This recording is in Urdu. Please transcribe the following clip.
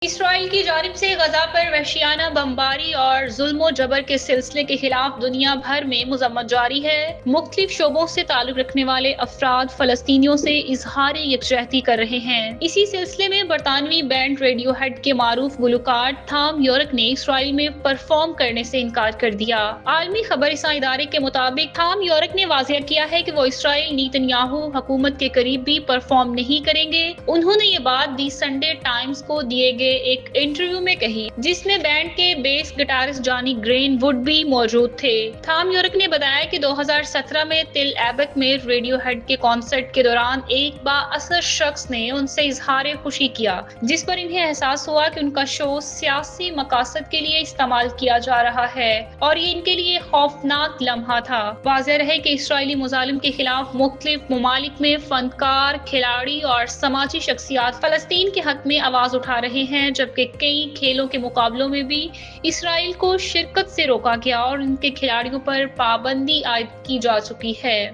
اسرائیل کی جانب سے غزہ پر وحشیانہ بمباری اور ظلم و جبر کے سلسلے کے خلاف دنیا بھر میں مذمت جاری ہے۔ مختلف شعبوں سے تعلق رکھنے والے افراد فلسطینیوں سے اظہار یکجہتی کر رہے ہیں۔ اسی سلسلے میں برطانوی بینڈ ریڈیو ہیڈ کے معروف گلوکار تھام یورک نے اسرائیل میں پرفارم کرنے سے انکار کر دیا۔ عالمی خبر رساں ادارے کے مطابق تھام یورک نے واضح کیا ہے کہ وہ اسرائیل نیتنیاہو حکومت کے قریب بھی پرفارم نہیں کریں گے۔ انہوں نے یہ بات دی سنڈے ٹائمز کو دیے گئے ایک انٹرویو میں کہی، جس میں بینڈ کے بیس گٹارسٹ جانی گرین وڈ بھی موجود تھے۔ تھام یورک نے بتایا کہ 2017 میں تل ایبک میں ریڈیو ہیڈ کے کنسرٹ کے دوران ایک بااثر شخص نے ان سے اظہار خوشی کیا، جس پر انہیں احساس ہوا کہ ان کا شو سیاسی مقاصد کے لیے استعمال کیا جا رہا ہے اور یہ ان کے لیے خوفناک لمحہ تھا۔ واضح رہے کہ اسرائیلی مظالم کے خلاف مختلف ممالک میں فنکار، کھلاڑی اور سماجی شخصیات فلسطین کے حق میں آواز اٹھا رہے ہیں، جبکہ کئی کھیلوں کے مقابلوں میں بھی اسرائیل کو شرکت سے روکا گیا اور ان کے کھلاڑیوں پر پابندی عائد کی جا چکی ہے۔